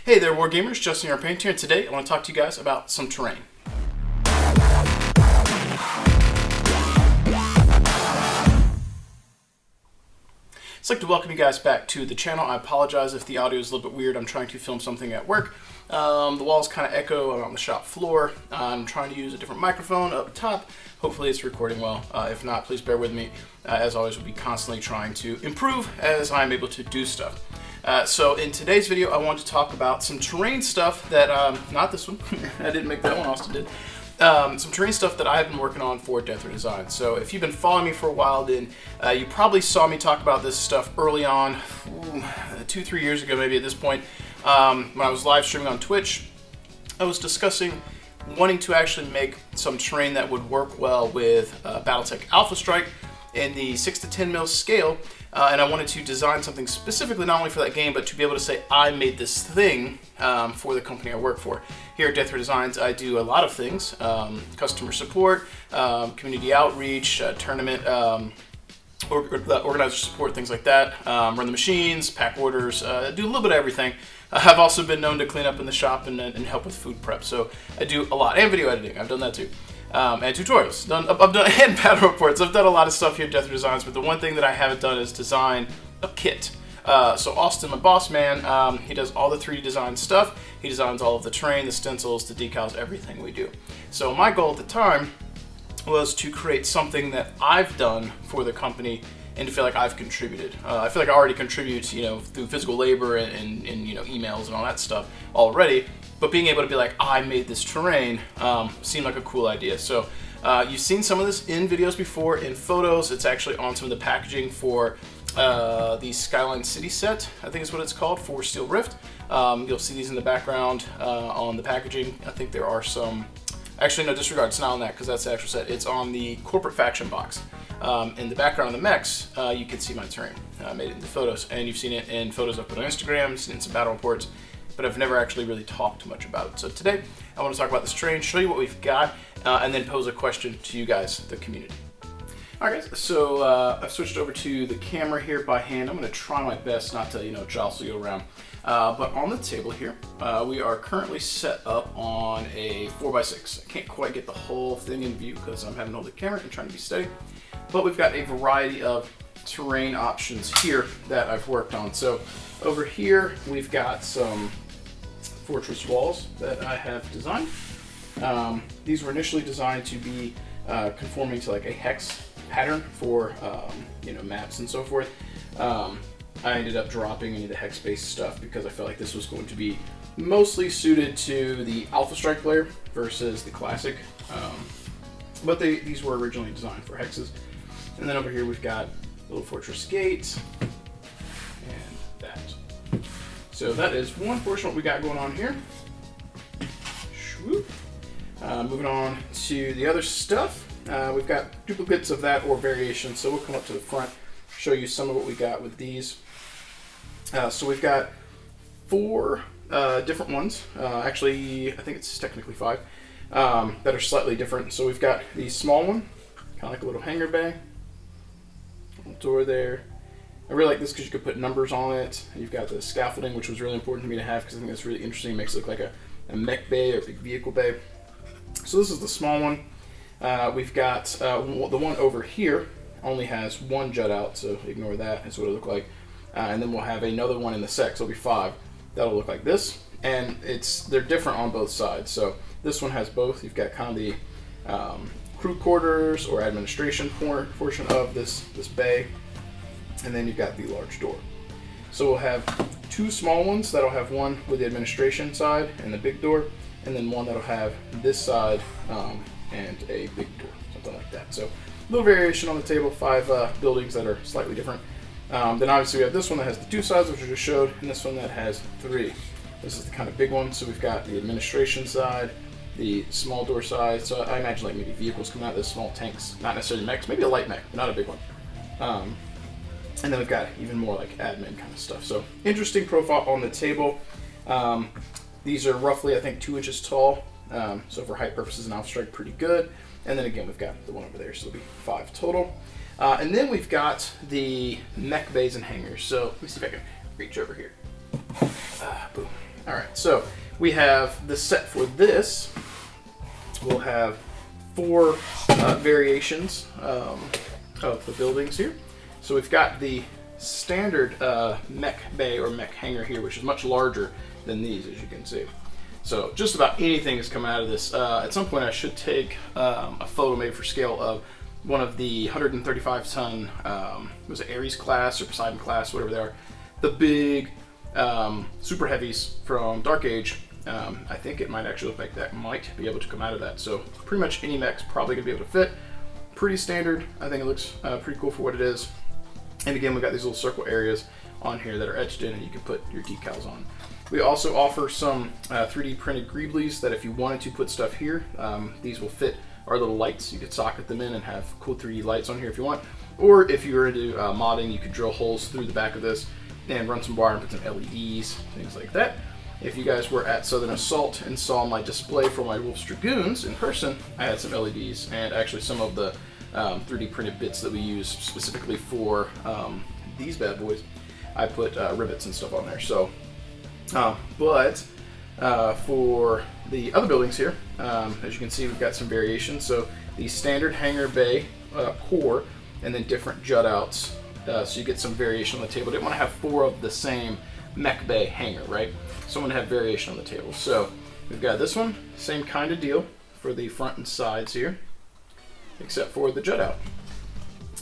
Hey there, Wargamers, Justin here, Paint here, and today I want to talk to you guys about some terrain. I'd like to welcome you guys back to the channel. I apologize if the audio is a little bit weird. I'm trying to film something at work. The walls kind of echo. I'm on the shop floor. I'm trying to use a different microphone up top. Hopefully it's recording well. If not, please bear with me. As always, we'll be constantly trying to improve as I'm able to do stuff. So in today's video, I want to talk about some terrain stuff that, not this one, I didn't make that one, Austin did. Some terrain stuff that I've been working on for Death Ray Design. So if you've been following me for a while, then you probably saw me talk about this stuff early on, 2-3 years ago maybe at this point, when I was live streaming on Twitch. I was discussing wanting to actually make some terrain that would work well with Battletech Alpha Strike in the 6 to 10 mil scale. And I wanted to design something specifically not only for that game, but to be able to say I made this thing for the company I work for. Here at Death Ray Designs, I do a lot of things: customer support, community outreach, tournament organizer support, things like that. Run the machines, pack orders, do a little bit of everything. I've also been known to clean up in the shop and help with food prep, so I do a lot, and video editing. I've done that too. And tutorials, I've done and battle reports. I've done a lot of stuff here at Death Ray Designs, but the one thing that I haven't done is design a kit. So Austin, my boss man, he does all the 3D design stuff. He designs all of the terrain, the stencils, the decals, everything we do. So my goal at the time was to create something that I've done for the company and to feel like I've contributed. I feel like I already contribute, through physical labor and emails and all that stuff already. But being able to be like, I made this terrain, seemed like a cool idea. So you've seen some of this in videos before, in photos. It's actually on some of the packaging for the Skyline City set, I think is what it's called, for Steel Rift. You'll see these in the background on the packaging. I think there are some, actually no, disregard, it's not on that because that's the actual set. It's on the corporate faction box. In the background of the mechs, you can see my terrain. I made it into photos, and you've seen it in photos I put on Instagram, seen it in some battle reports, but I've never actually really talked much about it. So today, I want to talk about this terrain, show you what we've got, and then pose a question to you guys, the community. Alright guys, so I've switched over to the camera here by hand. I'm going to try my best not to, jostle you around. But on the table here, we are currently set up on a 4x6. I can't quite get the whole thing in view because I'm having to hold the camera and trying to be steady. But we've got a variety of terrain options here that I've worked on. So over here, we've got some fortress walls that I have designed. These were initially designed to be conforming to like a hex pattern for maps and so forth. I ended up dropping any of the hex-based stuff because I felt like this was going to be mostly suited to the Alpha Strike player versus the Classic. But these were originally designed for hexes. And then over here we've got a little fortress gate and that. So that is one portion of what we got going on here. Moving on to the other stuff. We've got duplicates of that or variations, so we'll come up to the front, show you some of what we got with these. So we've got 4 different ones. Actually, I think it's technically 5 that are slightly different. So we've got the small one, kind of like a little hangar bay. Little door there. I really like this because you could put numbers on it. You've got the scaffolding, which was really important to me to have because I think that's really interesting. It makes it look like a mech bay or a big vehicle bay. So this is the small one. We've got the one over here only has 1 jut out, so ignore that. That's what it'll look like. And then we'll have another one in the sec, so it'll be 5. That'll look like this. And they're different on both sides. So this one has both. You've got kind of the crew quarters or administration portion of this bay. And then you've got the large door. So we'll have 2 small ones that'll have one with the administration side and the big door, and then one that'll have this side and a big door, something like that. So a little variation on the table, 5 buildings that are slightly different. Then obviously we have this one that has the 2 sides, which I just showed, and this one that has 3. This is the kind of big one. So we've got the administration side, the small door side. So I imagine like maybe vehicles coming out of the small tanks, not necessarily mechs, maybe a light mech, but not a big one. And then we've got even more like admin kind of stuff. So interesting profile on the table. These are roughly, I think, 2 inches tall. So for height purposes and Alpha Strike, pretty good. And then again, we've got the one over there, so it'll be 5 total. And then we've got the mech bays and hangars. So let me see if I can reach over here. Boom. All right, so we have the set for this. We'll have 4 variations of the buildings here. So we've got the standard mech bay or mech hangar here, which is much larger than these, as you can see. So just about anything is coming out of this. At some point I should take a photo made for scale of one of the 135-ton, was it Ares class or Poseidon class, whatever they are, the big super heavies from Dark Age. I think it might actually look like that might be able to come out of that. So pretty much any mech's probably going to be able to fit. Pretty standard. I think it looks pretty cool for what it is. And again, we've got these little circle areas on here that are etched in and you can put your decals on. We also offer some 3D printed greeblies that if you wanted to put stuff here, these will fit our little lights. You could socket them in and have cool 3D lights on here if you want. Or if you were into modding, you could drill holes through the back of this and run some wire and put some LEDs, things like that. If you guys were at Southern Assault and saw my display for my Wolf's Dragoons in person, I had some LEDs and actually some of the 3D printed bits that we use specifically for these bad boys. I put rivets and stuff on there. So, for the other buildings here, as you can see, we've got some variations. So the standard hangar bay core, and then different jut outs. So you get some variation on the table. Didn't want to have 4 of the same mech bay hangar, right? So I'm going to have variation on the table. So we've got this one, same kind of deal for the front and sides here, except for the jut out.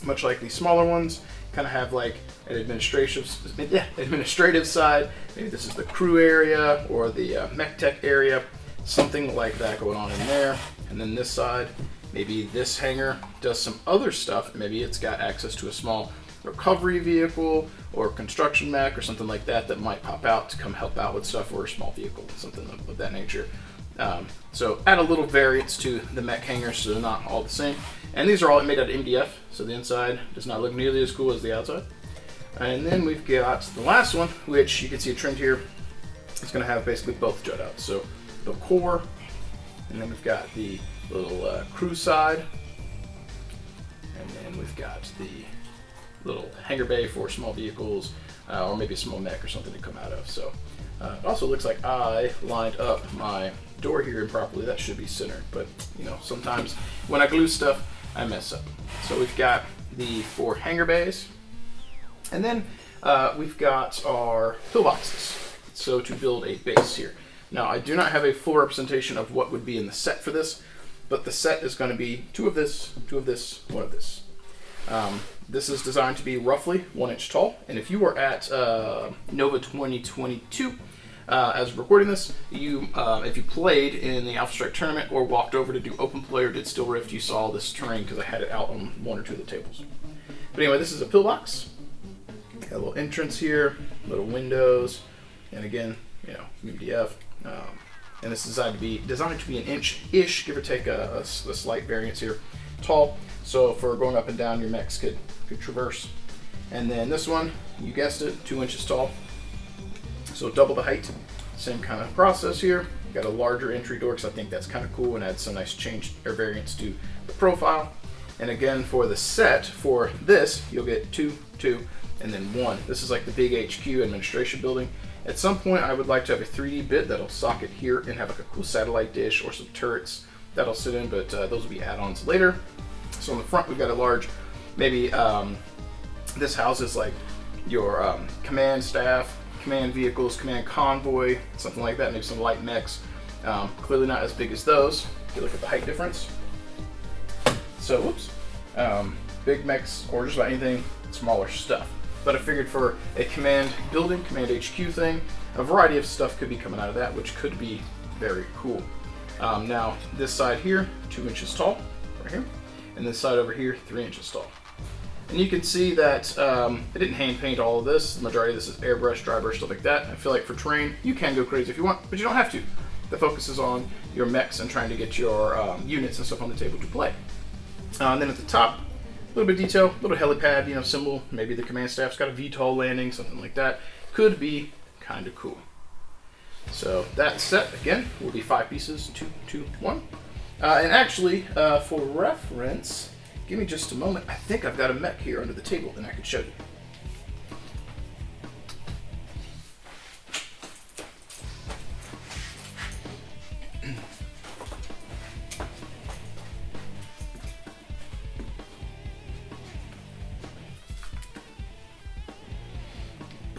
Much like the smaller ones, kind of have like an administrative side. Maybe this is the crew area or the mech tech area, something like that going on in there. And then this side, maybe this hangar does some other stuff. Maybe it's got access to a small recovery vehicle or construction mech or something like that that might pop out to come help out with stuff, or a small vehicle, something of that nature. So add a little variance to the mech hangars so they're not all the same. And these are all made out of MDF, so the inside does not look nearly as cool as the outside. And then we've got the last one, which you can see trimmed here. It's going to have basically both jut outs. So the core, and then we've got the little crew side, and then we've got the little hangar bay for small vehicles, or maybe a small mech or something to come out of. So it also looks like I lined up my door here improperly. That should be centered, but you know, sometimes when I glue stuff, I mess up. So we've got the 4 hangar bays, and then we've got our pillboxes. So to build a base here. Now I do not have a full representation of what would be in the set for this, but the set is going to be 2 of this, 2 of this, 1 of this. This is designed to be roughly 1 inch tall, and if you were at Nova 2022, as we're recording this, if you played in the Alpha Strike tournament or walked over to do open play or did Steel Rift, you saw this terrain because I had it out on 1 or 2 of the tables. But anyway, this is a pillbox. Got a little entrance here, little windows, and again, you know, MDF. And this is designed to be an inch-ish, give or take a slight variance here, tall. So for going up and down, your mechs could traverse. And then this one, you guessed it, 2 inches tall. So double the height. Same kind of process here. Got a larger entry door because I think that's kind of cool and adds some nice change or variance to the profile. And again, for the set, for this, you'll get 2, 2, and then 1. This is like the big HQ administration building. At some point, I would like to have a 3D bit that'll socket here and have like a cool satellite dish or some turrets that'll sit in, but those will be add-ons later. So on the front, we've got a large, maybe this houses like your command staff, command vehicles, command convoy, something like that, maybe some light mechs. Clearly not as big as those. If you look at the height difference. So, whoops. Big mechs or just about anything, smaller stuff. But I figured for a command building, command HQ thing, a variety of stuff could be coming out of that, which could be very cool. Now, this side here, 2 inches tall, right here. And this side over here, 3 inches tall. And you can see that I didn't hand paint all of this. The majority of this is airbrush, dry brush, stuff like that. I feel like for terrain, you can go crazy if you want, but you don't have to. The focus is on your mechs and trying to get your units and stuff on the table to play. And then at the top, a little bit of detail, a little helipad, you know, symbol. Maybe the command staff's got a VTOL landing, something like that. Could be kind of cool. So that set, again, will be 5 pieces, 2, 2, 1. And actually, for reference, give me just a moment. I think I've got a mech here under the table and I can show you.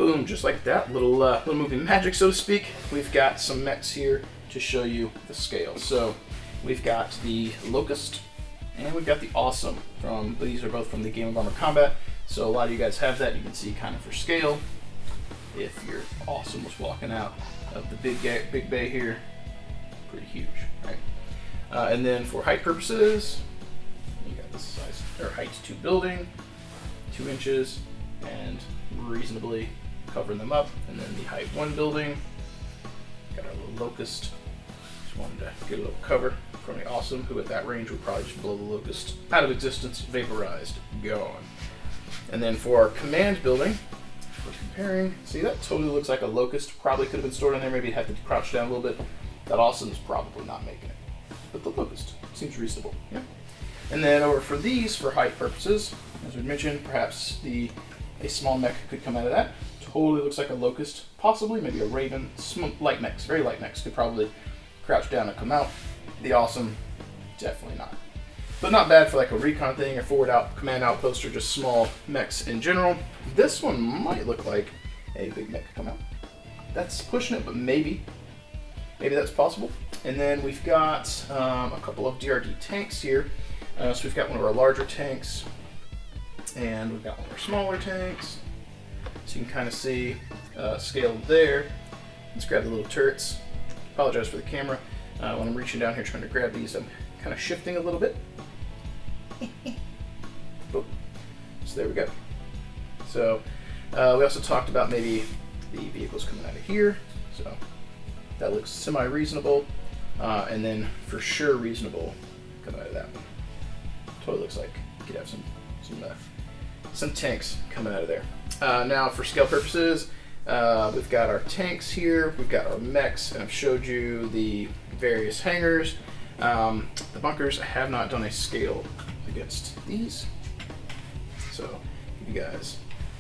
boom, just like that, little movie magic, so to speak. We've got some mechs here to show you the scale. So we've got the Locust and we've got the Awesome. These are both from the Game of Armor Combat. So a lot of you guys have that. You can see kind of for scale. If your Awesome was walking out of the big bay here, pretty huge, right? And then for height purposes, you got this size or height 2 building, 2 inches, and reasonably covering them up. And then the height 1 building, got our little Locust. Just wanted to get a little cover from the Awesome, who at that range would probably just blow the Locust out of existence, vaporized, gone. And then for our command building, we're comparing. See, that totally looks like a Locust. Probably could have been stored in there. Maybe it had to crouch down a little bit. That Awesome's probably not making it. But the Locust seems reasonable. Yeah. And then over for these, for height purposes, as we mentioned, perhaps a small mech could come out of that. Totally looks like a Locust. Possibly, maybe a Raven. Light mechs, very light mechs, could probably crouch down and come out. The Awesome, definitely not. But not bad for like a recon thing, or forward out command outpost, or just small mechs in general. This one might look like a big mech could come out. That's pushing it, but maybe that's possible. And then we've got a couple of DRD tanks here. So we've got one of our larger tanks, and we've got one of our smaller tanks. So you can kind of see scale there. Let's grab the little turrets. Apologize for the camera. When I'm reaching down here trying to grab these, I'm kind of shifting a little bit. Boom. So there we go. So we also talked about maybe the vehicles coming out of here. So that looks semi-reasonable. And then for sure reasonable coming out of that one. Totally looks like you could have some tanks coming out of there. Now for scale purposes, we've got our tanks here, we've got our mechs, and I've showed you the various hangars. The bunkers, I have not done a scale against these. So give you guys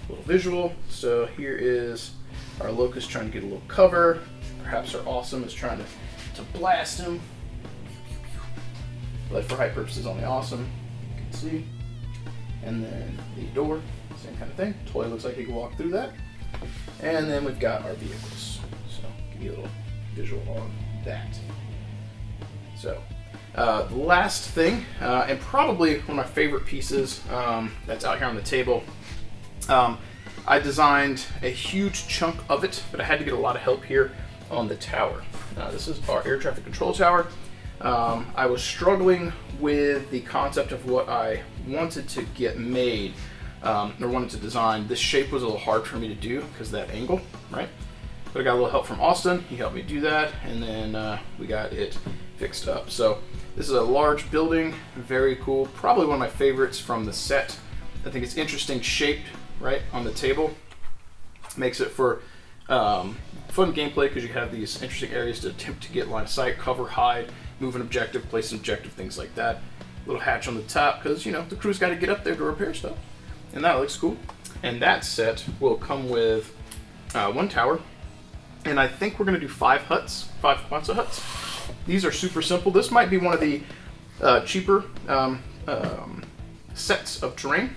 a little visual. So here is our Locust trying to get a little cover. Perhaps our Awesome is trying to blast him. But for height purposes on the Awesome, you can see. And then the door, same kind of thing. Totally looks like he can walk through that. And then we've got our vehicles. So give you a little visual on that. So the last thing, and probably one of my favorite pieces that's out here on the table, I designed a huge chunk of it, but I had to get a lot of help here on the tower. This is our air traffic control tower. I was struggling with the concept of what I wanted to get made, or wanted to design. This shape was a little hard for me to do because of that angle, right? But I got a little help from Austin. He helped me do that, and then we got it fixed up. So this is a large building, very cool. Probably one of my favorites from the set. I think it's interesting shaped, right, on the table. Makes it for fun gameplay because you have these interesting areas to attempt to get line of sight, cover, hide, move an objective, place an objective, things like that. Little hatch on the top because, you know, the crew's got to get up there to repair stuff. And that looks cool. And that set will come with 1 tower. And I think we're going to do 5 huts, 5 Quonset huts. These are super simple. This might be one of the cheaper sets of terrain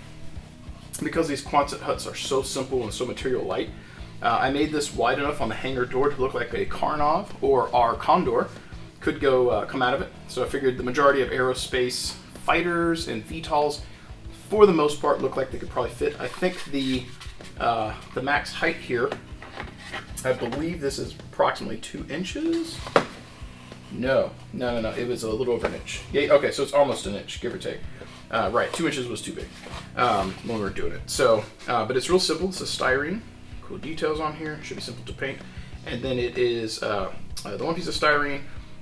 because these Quonset huts are so simple and so material light. I made this wide enough on the hangar door to look like a Karnov or our Condor could go come out of it. So I figured the majority of aerospace fighters and VTOLs, for the most part, look like they could probably fit. I think the max height here, I believe this is approximately 2 inches. No. It was a little over an inch. Yeah, okay, so it's almost an inch, give or take. Right, 2 inches was too big when we were doing it. So, but it's real simple. It's a styrene. Cool details on here. Should be simple to paint. And then it is the one piece of styrene,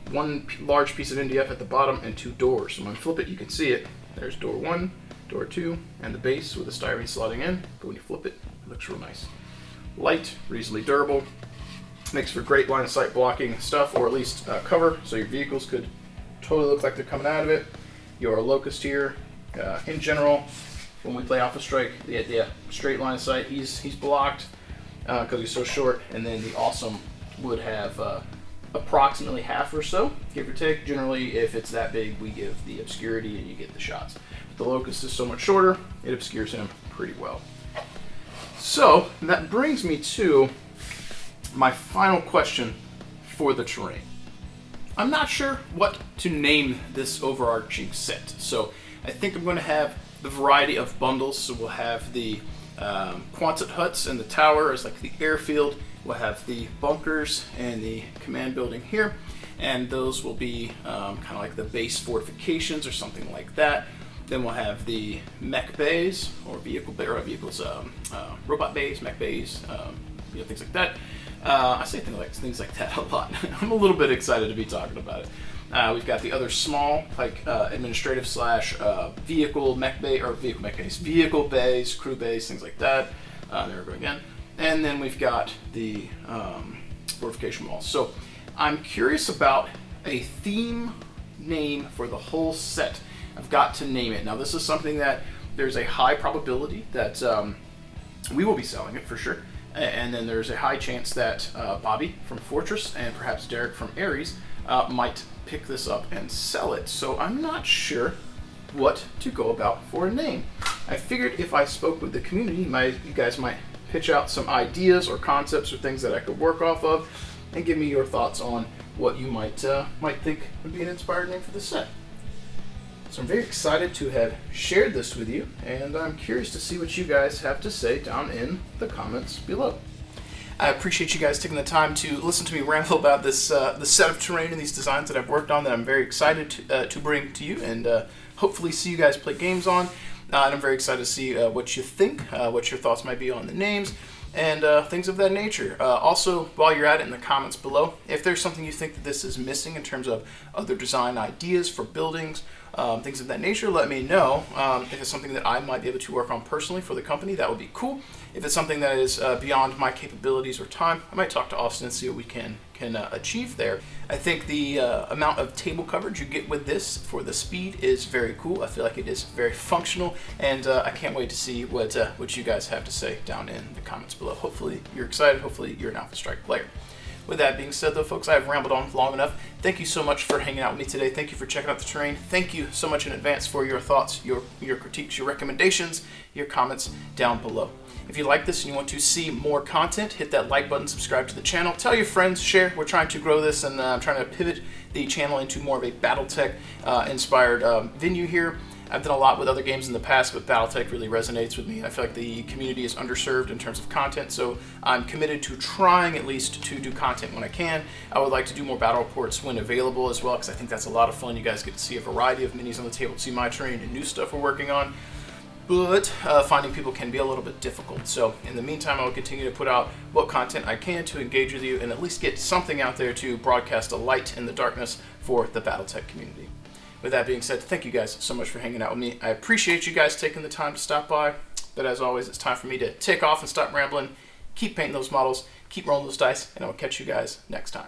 1 large piece of MDF at the bottom, and 2 doors. So when I flip it, you can see it. There's door 1, door 2, and the base with the styrene slotting in. But when you flip it, it looks real nice. Light, reasonably durable. Makes for great line of sight blocking stuff, or at least cover, so your vehicles could totally look like they're coming out of it. Your Locust here, in general, when we play Alpha Strike, the straight line of sight, he's blocked because he's so short, and then the Awesome would have approximately half or so, give or take. Generally, if it's that big, we give the obscurity and you get the shots. But the Locust is so much shorter, it obscures him pretty well. So that brings me to my final question for the terrain. I'm not sure what to name this overarching set. So I think I'm going to have the variety of bundles. So we'll have the Quonset huts and the tower as like the airfield. We'll have the bunkers and the command building here. And those will be kind of like the base fortifications or something like that. Then we'll have the mech bays or robot bays, mech bays, things like that. I say things like that a lot. I'm a little bit excited to be talking about it. We've got the other small, like administrative / vehicle mech bay or vehicle bays, crew bays, things like that. There we go again. And then we've got the fortification walls. So I'm curious about a theme name for the whole set. I've got to name it. Now this is something that there's a high probability that we will be selling it for sure. And then there's a high chance that Bobby from Fortress and perhaps Derek from Ares might pick this up and sell it. So I'm not sure what to go about for a name. I figured if I spoke with the community, you guys might pitch out some ideas or concepts or things that I could work off of and give me your thoughts on what you might think would be an inspired name for the set. So I'm very excited to have shared this with you, and I'm curious to see what you guys have to say down in the comments below. I appreciate you guys taking the time to listen to me ramble about this the set of terrain and these designs that I've worked on that I'm very excited to bring to you and hopefully see you guys play games on. And I'm very excited to see what you think, what your thoughts might be on the names, and things of that nature. Also, while you're at it in the comments below, if there's something you think that this is missing in terms of other design ideas for buildings, things of that nature, let me know. If it's something that I might be able to work on personally for the company, that would be cool. If it's something that is beyond my capabilities or time, I might talk to Austin and see what we can achieve there. I think the amount of table coverage you get with this for the speed is very cool. I feel like it is very functional, and I can't wait to see what you guys have to say down in the comments below. Hopefully you're excited. Hopefully you're an Alpha Strike player. With that being said, though, folks, I've rambled on long enough. Thank you so much for hanging out with me today. Thank you for checking out the terrain. Thank you so much in advance for your thoughts, your critiques, your recommendations, your comments down below. If you like this and you want to see more content, hit that like button, subscribe to the channel, tell your friends, share. We're trying to grow this, and I'm trying to pivot the channel into more of a Battletech inspired venue here. I've done a lot with other games in the past, but Battletech really resonates with me. I feel like the community is underserved in terms of content, so I'm committed to trying at least to do content when I can. I would like to do more battle reports when available as well, because I think that's a lot of fun. You guys get to see a variety of minis on the table, see my terrain and new stuff we're working on. But finding people can be a little bit difficult. So in the meantime, I will continue to put out what content I can to engage with you and at least get something out there to broadcast a light in the darkness for the Battletech community. With that being said, thank you guys so much for hanging out with me. I appreciate you guys taking the time to stop by. But as always, it's time for me to take off and stop rambling. Keep painting those models, keep rolling those dice, and I will catch you guys next time.